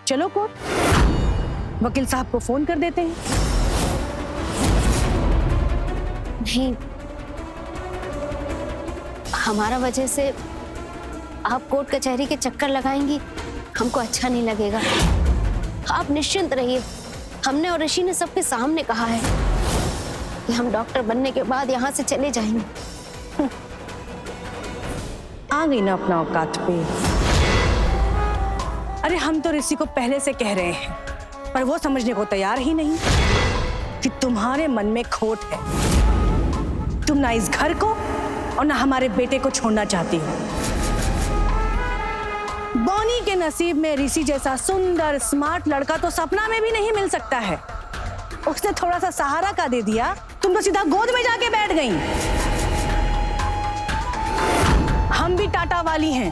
चलो कोर्ट, वकील साहब को फोन कर देते हैं। नहीं, हमारा वजह से आप कोर्ट कचहरी के चक्कर लगाएंगी, हमको अच्छा नहीं लगेगा। आप निश्चिंत रहिए, हमने और ऋषि ने सबके सामने कहा है कि हम डॉक्टर बनने के बाद यहाँ से चले जाएंगे। आ गई ना अपना औकात पे। अरे हम तो ऋषि को पहले से कह रहे हैं, पर वो समझने को तैयार ही नहीं कि तुम्हारे मन में खोट है। तुम ना इस घर को और ना हमारे बेटे को छोड़ना चाहती हो। बॉनी के नसीब में ऋषि जैसा सुंदर स्मार्ट लड़का तो सपना में भी नहीं मिल सकता है। उसने थोड़ा सा सहारा का दे दिया, तुम तो सीधा गोद में जाके बैठ गई। हम भी टाटा वाली हैं,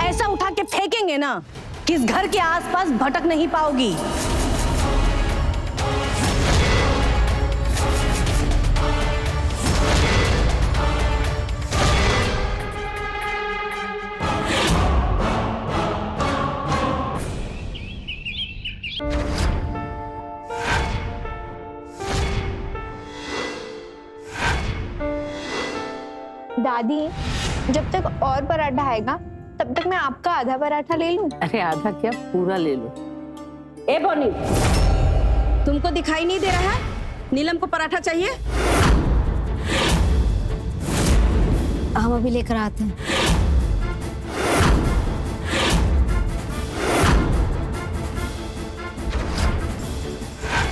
ऐसा उठा के फेंकेंगे ना कि इस घर के आसपास भटक नहीं पाओगी। दादी, जब तक और पराठा आएगा तब तक मैं आपका आधा पराठा ले लूं? अरे आधा क्या, पूरा ले लो। ए बॉनी, तुमको दिखाई नहीं दे रहा है नीलम को पराठा चाहिए? हम अभी लेकर आते हैं।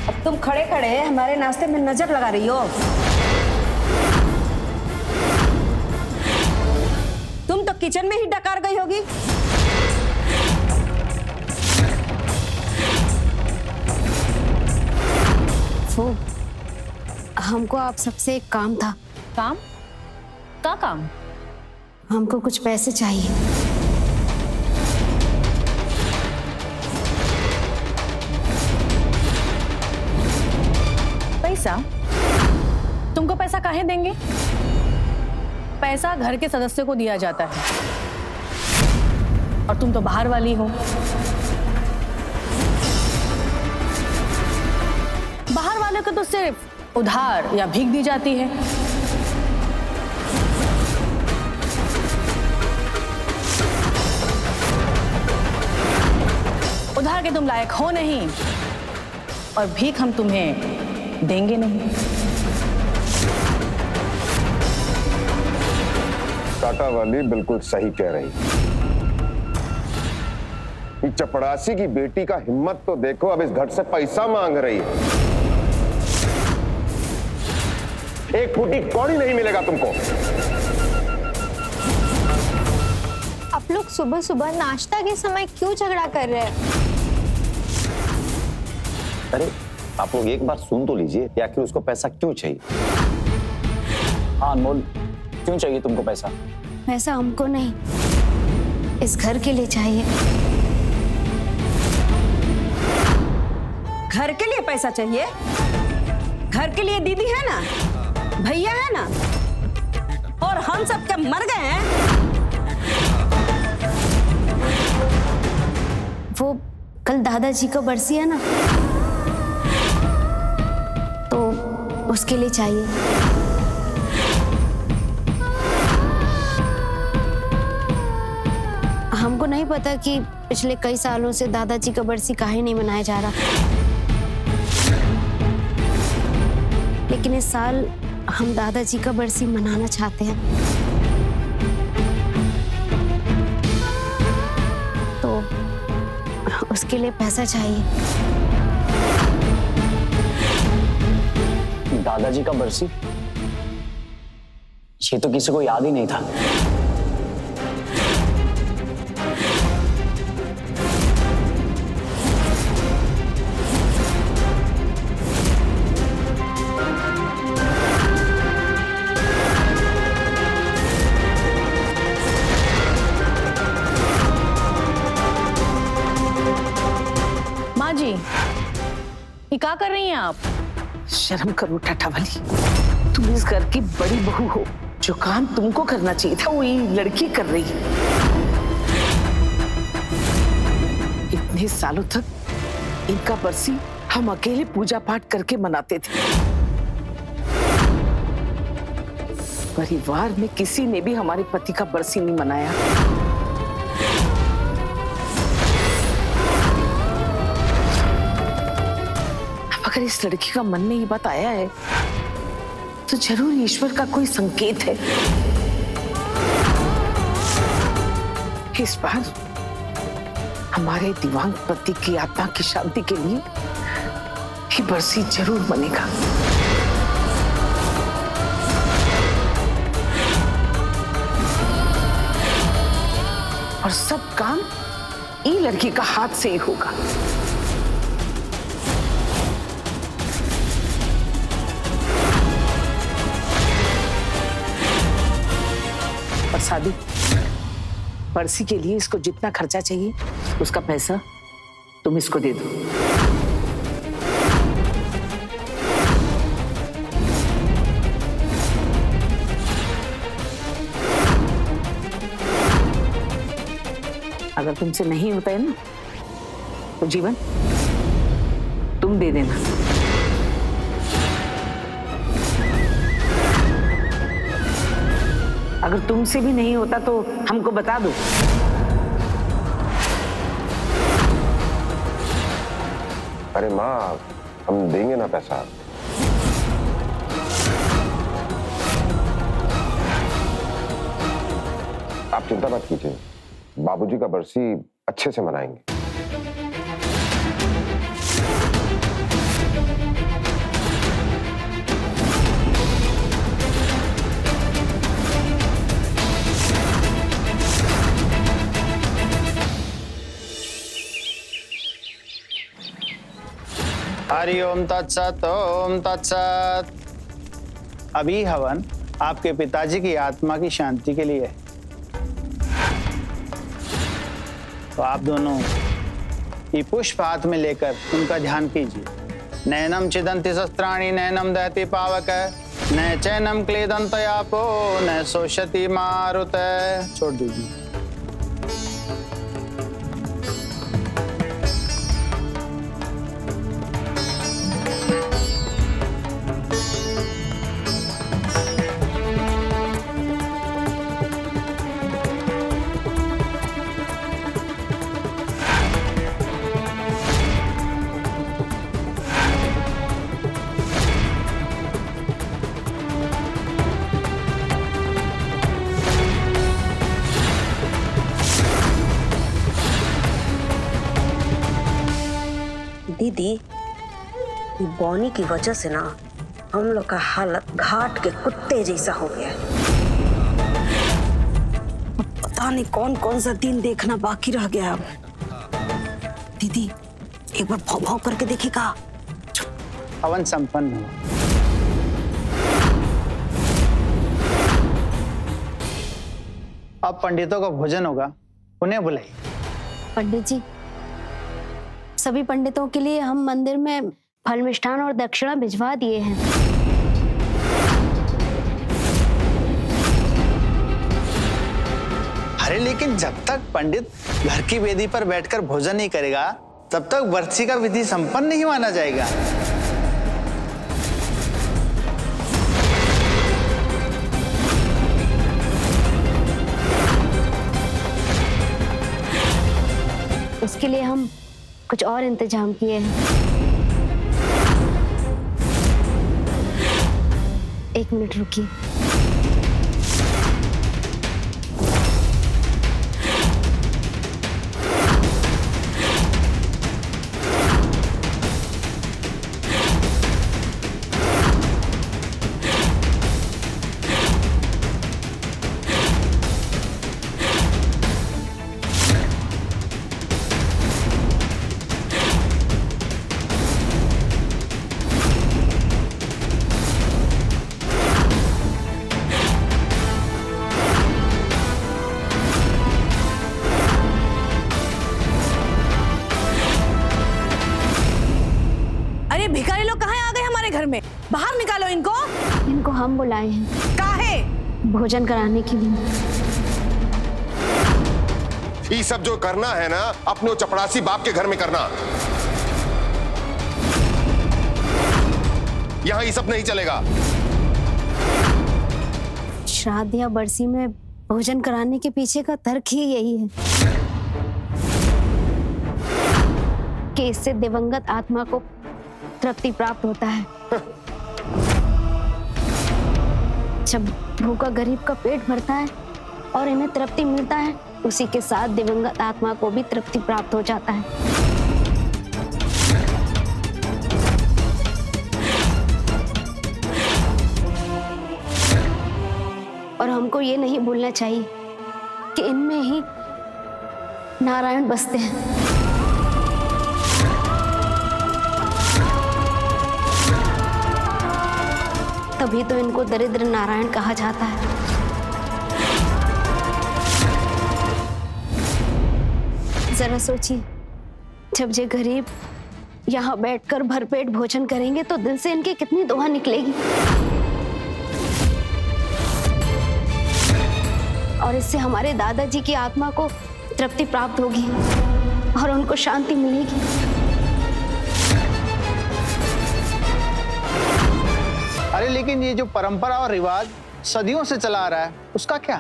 अब तुम खड़े खड़े हमारे नाश्ते में नजर लगा रही हो। तुम तो किचन में ही डकार गई होगी। वो हमको आप सबसे एक काम था। काम? का काम? हमको कुछ पैसे चाहिए। पैसा? तुमको पैसा काहे देंगे? पैसा घर के सदस्य को दिया जाता है, और तुम तो बाहर वाली हो। बाहर वाले को तो सिर्फ उधार या भीख दी जाती है। उधार के तुम लायक हो नहीं, और भीख हम तुम्हें देंगे नहीं। टाटा वाली बिल्कुल सही कह रही। ये चपड़ासी की बेटी का हिम्मत तो देखो, अब इस घर से पैसा मांग रही है। एक फुटी कौड़ी नहीं मिलेगा तुमको। आप लोग सुबह सुबह नाश्ता के समय क्यों झगड़ा कर रहे हैं? अरे आप लोग एक बार सुन तो लीजिए कि आखिर उसको पैसा क्यों चाहिए। हाँ अनमोल, क्यों चाहिए तुमको पैसा? पैसा हमको नहीं, इस घर के लिए चाहिए। घर के लिए पैसा चाहिए? घर के लिए दीदी है ना, भैया है ना, और हम सब क्या मर गए हैं? वो कल दादाजी का बरसी है ना, तो उसके लिए चाहिए। हमको नहीं पता कि पिछले कई सालों से दादाजी का बरसी काहे नहीं मनाया जा रहा, लेकिन इस साल हम दादाजी का बरसी मनाना चाहते हैं। तो उसके लिए पैसा चाहिए। दादाजी का बरसी? ये तो किसी को याद ही नहीं था। माँ जी, ये क्या कर रही हैं आप? शर्म करो टाटा वाली, तुम इस घर की बड़ी बहू हो। जो काम तुमको करना चाहिए था वो ये लड़की कर रही है। इतने सालों तक इनका बरसी हम अकेले पूजा पाठ करके मनाते थे। परिवार में किसी ने भी हमारे पति का बरसी नहीं मनाया। अब अगर इस लड़की का मन में ये बात आया है तो जरूर ईश्वर का कोई संकेत है। इस बार हमारे दिव्यांग पति की आत्मा की शांति के लिए ये बरसी जरूर बनेगा। और सब काम ई लड़की का हाथ से ही होगा। और शादी बरसी के लिए इसको जितना खर्चा चाहिए उसका पैसा तुम इसको दे दो। अगर तुमसे नहीं होता है ना तो जीवन तुम दे देना। अगर तुमसे भी नहीं होता तो हमको बता दो। अरे माँ, हम देंगे ना पैसा। आप चिंता मत कीजिए, बाबूजी का बरसी अच्छे से मनाएंगे। हरि ओम तत्सत, ओम तत्सत। अभी हवन आपके पिताजी की आत्मा की शांति के लिए है। तो आप दोनों ये पुष्प हाथ में लेकर उनका ध्यान कीजिए। नैनम छिदन्ति शस्त्राणि नैनम दहति पावक न चैनम क्लेदन्त यापो न शोषति मारुत। छोड़ दीजिए। दीदी, ये बॉनी की वजह से ना हम लोग का हालत घाट के कुत्ते जैसा हो गया है। पता नहीं कौन कौन सा दिन देखना बाकी रह गया अब। दीदी, एक बार भौं भौं करके देखिएगा। हवन संपन्न हुआ। अब पंडितों का भोजन होगा, उन्हें बुलाइए। पंडित जी, सभी पंडितों के लिए हम मंदिर में फल मिष्ठान और दक्षिणा भिजवा दिए हैं। अरे लेकिन जब तक पंडित घर की वेदी पर बैठकर भोजन नहीं करेगा तब तक बरसी का विधि संपन्न नहीं माना जाएगा। उसके लिए हम कुछ और इंतजाम किए हैं। एक मिनट रुकिए। भिखारी लोग कहाँ आ गए हमारे घर में? बाहर निकालो इनको। इनको हम बुलाए हैं। काहे? भोजन कराने के लिए। ये सब जो करना है ना, अपने वो चपड़ासी बाप के घर में करना। यहाँ ये सब नहीं चलेगा। श्राद्ध या बरसी में भोजन कराने के पीछे का तर्क ही यही है कि इससे दिवंगत आत्मा को तृप्ति प्राप्त होता है। जब भूखा गरीब का पेट भरता है और इन्हें तृप्ति मिलता है, उसी के साथ दिवंगत आत्मा को भी तृप्ति प्राप्त हो जाता है। और हमको ये नहीं भूलना चाहिए कि इनमें ही नारायण बसते हैं। तभी तो इनको दरिद्र नारायण कहा जाता है। जरा सोचिए, जब ये गरीब यहाँ बैठकर भरपेट भोजन करेंगे तो दिल से इनकी कितनी दोहा निकलेगी, और इससे हमारे दादाजी की आत्मा को तृप्ति प्राप्त होगी और उनको शांति मिलेगी। अरे लेकिन ये जो परंपरा और रिवाज सदियों से चला आ रहा है, उसका क्या?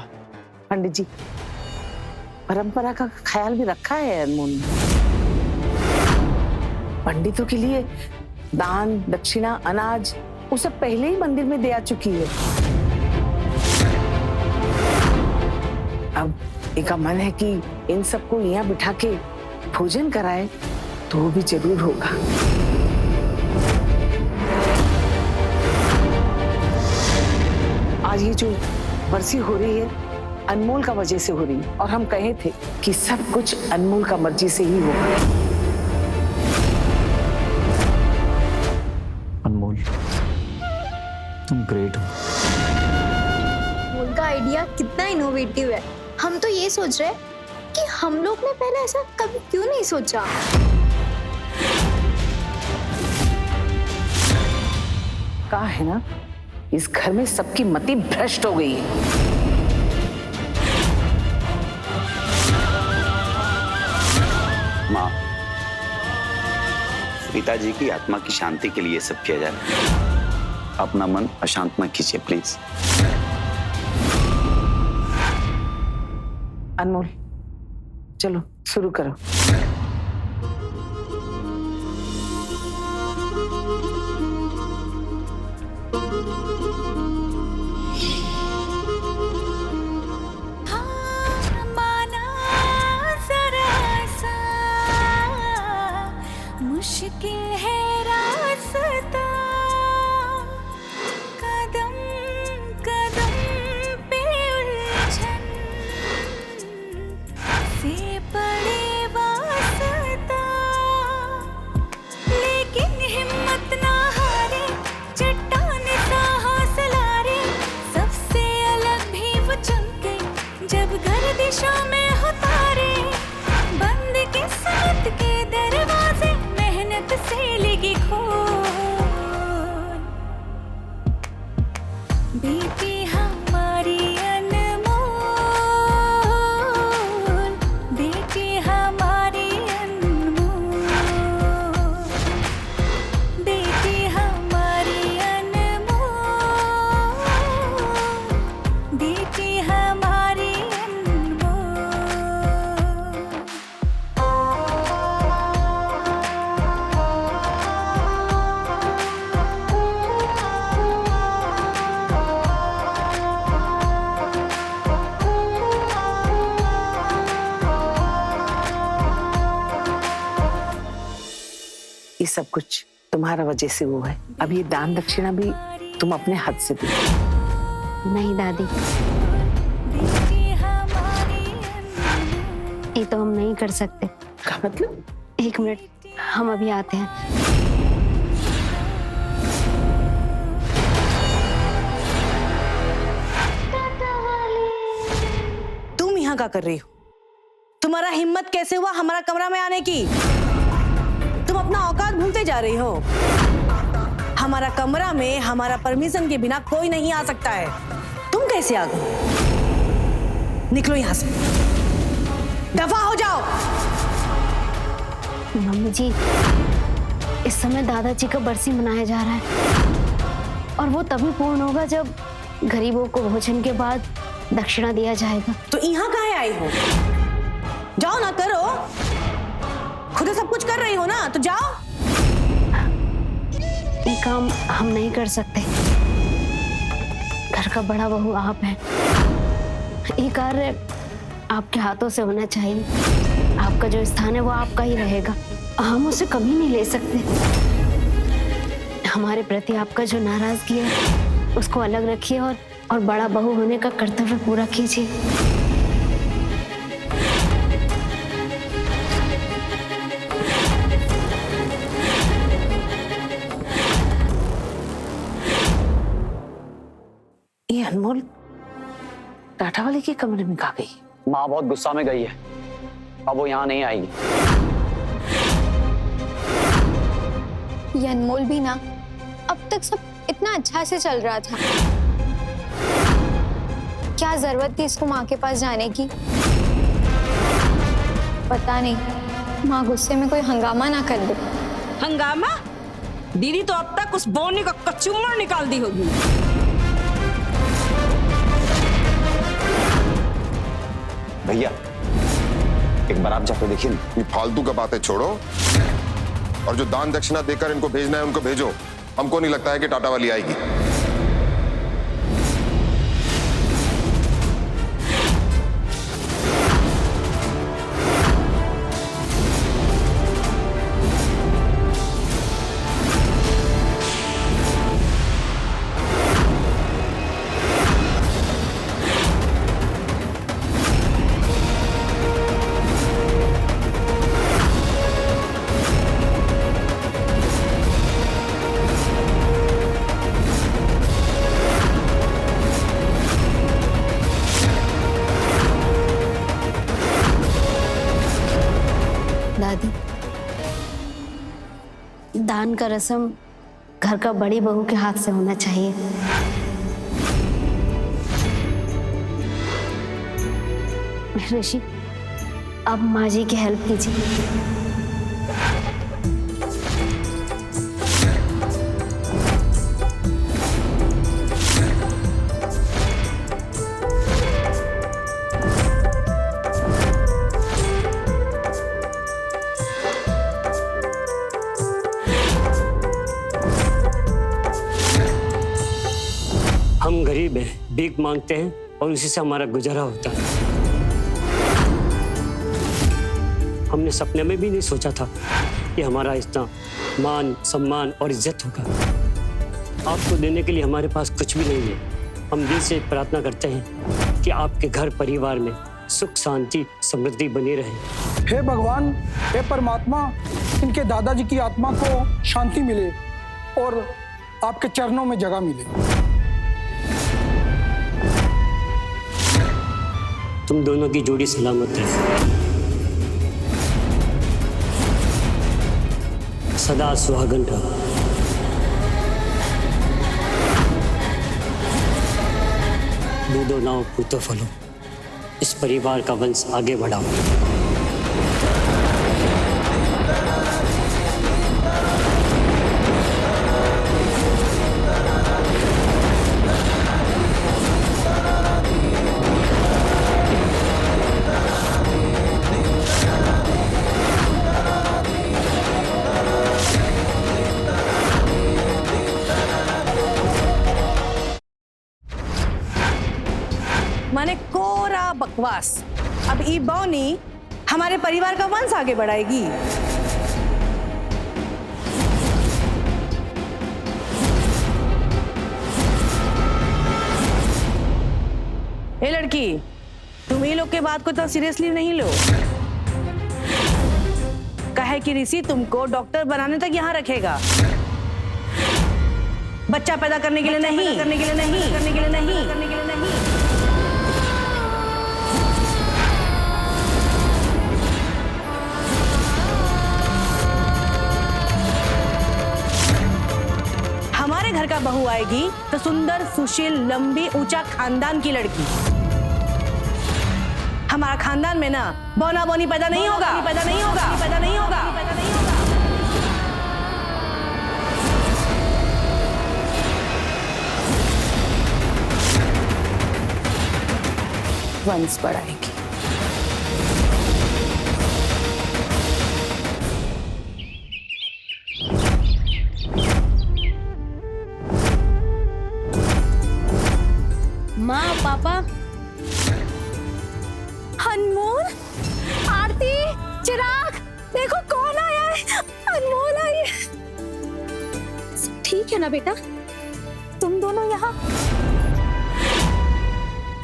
पंडित जी, परंपरा का ख्याल भी रखा है अनमोल ने। पंडितों के लिए दान दक्षिणा अनाज वो सब पहले ही मंदिर में दे आ चुकी है। अब इनका मन है कि इन सबको यहाँ बिठा के भोजन कराए तो वो भी जरूर होगा। आज ये जो बरसी हो रही है अनमोल का वजह से हो रही है, और हम कहे थे कि सब कुछ अनमोल का मर्जी से ही होगा। अनमोल, तुम ग्रेट हो। उनका आइडिया कितना इनोवेटिव है। हम तो ये सोच रहे हैं कि हम लोग ने पहले ऐसा कभी क्यों नहीं सोचा। कहा है ना, इस घर में सबकी मति भ्रष्ट हो गई है। माँ, पिताजी की आत्मा की शांति के लिए सब किया जा रहा है। अपना मन अशांत मत कीजिए प्लीज। अनमोल, चलो शुरू करो। मुश्किल है रास्ता, कदम कदम पे उलझन से पड़े वास्ता, लेकिन हिम्मत ना हारे, चट्टान सा हौसला रे, सबसे अलग भी वो चमके जब गर्दिशों में हो तारे, बंद किस्मत के दरवाजे से लगी खोल, बेटी हमारी अनमोल, बेटी हमारी अनमोल, बेटी हमारी अनमोल, बेटी हमारी ये सब कुछ तुम्हारा वजह से वो है। अब ये दान दक्षिणा भी तुम अपने हाथ से दो। नहीं दादी, ये तो हम नहीं कर सकते। क्या मतलब? एक मिनट, हम अभी आते हैं। तुम यहाँ क्या कर रही हो? तुम्हारा हिम्मत कैसे हुआ हमारा कमरा में आने की? तुम अपना औकात भूलते जा रही हो। हमारा कमरा में हमारा परमिशन के बिना कोई नहीं आ सकता है। तुम कैसे आ गई? निकलो यहाँ से। दफा हो जाओ। मम्मी जी, इस समय दादाजी का बरसी मनाया जा रहा है और वो तभी पूर्ण होगा जब गरीबों को भोजन के बाद दक्षिणा दिया जाएगा। तो यहाँ काहे आई हो? जाओ ना, करो, खुद सब कुछ कर रही हो ना, तो जाओ। ये काम हम नहीं कर सकते, घर का बड़ा बहू आप हैं। ये कार्य आपके हाथों से होना चाहिए। आपका जो स्थान है वो आपका ही रहेगा, हम उसे कभी नहीं ले सकते। हमारे प्रति आपका जो नाराजगी है उसको अलग रखिए और बड़ा बहू होने का कर्तव्य पूरा कीजिए। ये अनमोल टाटा वाले के कमरे में कहाँ गई? माँ बहुत गुस्सा में गई है, अब वो यहाँ नहीं आएगी। ये अनमोल भी ना, अब तक सब इतना अच्छा से चल रहा था, क्या जरूरत थी इसको माँ के पास जाने की? पता नहीं माँ गुस्से में कोई हंगामा ना कर दे। हंगामा? दीदी तो अब तक उस बोनी का कचूमर निकाल दी होगी। भैया एक बार आप जाकर देखिए। ये फालतू का बातें छोड़ो और जो दान दक्षिणा देकर इनको भेजना है उनको भेजो। हमको नहीं लगता है कि टाटा वाली आएगी। दादी, दान का रस्म घर का बड़ी बहू के हाथ से होना चाहिए। ऋषि, अब माँ जी की हेल्प कीजिए। हम गरीब हैं, भीख मांगते हैं और उसी से हमारा गुजारा होता है। हमने सपने में भी नहीं सोचा था कि हमारा इतना मान सम्मान और इज्जत होगा। आपको देने के लिए हमारे पास कुछ भी नहीं है। हम दिल से प्रार्थना करते हैं कि आपके घर परिवार में सुख शांति समृद्धि बनी रहे। हे भगवान, हे परमात्मा, इनके दादाजी की आत्मा को शांति मिले और आपके चरणों में जगह मिले। तुम दोनों की जोड़ी सलामत है, सदा सुहागन रहो। दूधो नाव पूतो फलो, इस परिवार का वंश आगे बढ़ाओ। माने कोरा बकवास। अब ई बौनी हमारे परिवार का वंश आगे बढ़ाएगी। ए लड़की, तुम ये लोग के बात को तो सीरियसली नहीं लो। कहे कि ऋषि तुमको डॉक्टर बनाने तक यहाँ रखेगा, बच्चा पैदा करने के लिए नहीं, करने के लिए नहीं, करने के लिए नहीं, करने के लिए नहीं। हमारे घर का बहू आएगी तो सुंदर सुशील लंबी ऊंचा खानदान की लड़की। हमारा खानदान में ना बौना बौनी पैदा नहीं होगा, पैदा नहीं होगा, पैदा नहीं होगा, पैदा नहीं होगा। वंश बढ़ाएगी। माँ, पापा, अनमोल, आरती, चिराग, देखो कौन आया है। अनमोल आई है। ठीक है ना बेटा, तुम दोनों यहाँ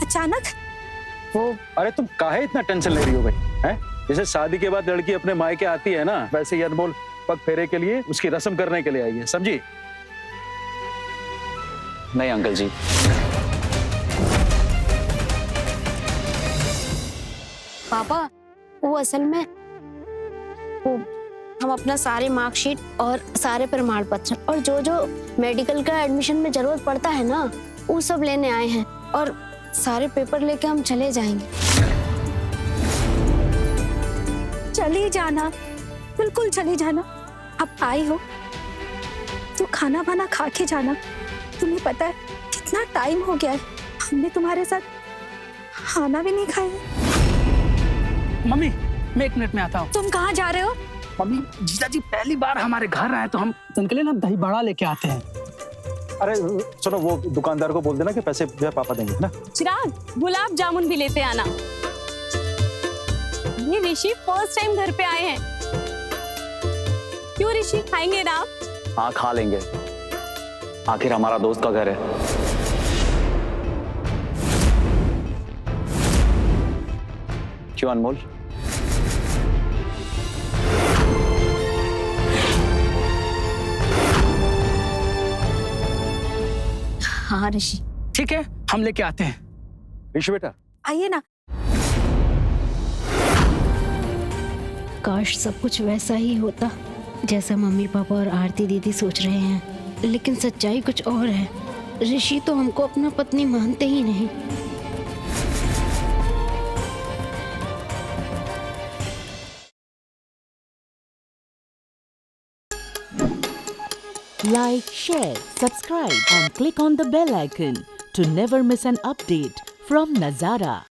अचानक? वो अरे तुम काहे इतना टेंशन ले रही हो भाई? हैं? जैसे शादी के बाद लड़की अपने मायके आती है ना, वैसे ही अनमोल पग फेरे के लिए उसकी रस्म करने के लिए आई है, समझी? नहीं अंकल जी, पापा, वो असल में वो हम अपना सारे मार्कशीट और सारे प्रमाण पत्र और जो जो मेडिकल का एडमिशन में जरूरत पड़ता है ना, वो सब लेने आए हैं और सारे पेपर लेके हम चले जाएंगे। चली जाना, बिल्कुल चली जाना। अब आई हो तो खाना वाना खा के जाना। तुम्हें पता है कितना टाइम हो गया है, हमने तुम्हारे साथ खाना भी नहीं खाया। मम्मी, मैं 1 मिनट में आता हूँ। तुम कहाँ जा रहे हो? मम्मी, जीजा जी पहली बार हमारे घर आए तो हम उनके लिए ना दही बड़ा लेके आते हैं। अरे सुनो, वो दुकानदार को बोल देना कि पैसे जो है पापा देंगे ना। चिराग, गुलाब जामुन भी लेते आना। ये ऋषि फर्स्ट टाइम घर पे आए हैं। क्यों ऋषि, खाएंगे ना आप? हाँ खा लेंगे, आखिर हमारा दोस्त का घर है। क्यों अनमोल? हाँ ऋषि। ठीक है, हम लेके आते हैं। ऋषि बेटा, आइए ना। काश सब कुछ वैसा ही होता जैसा मम्मी पापा और आरती दीदी सोच रहे हैं, लेकिन सच्चाई कुछ और है। ऋषि तो हमको अपना पत्नी मानते ही नहीं। Like, share, subscribe and click on the bell icon to never miss an update from Nazara.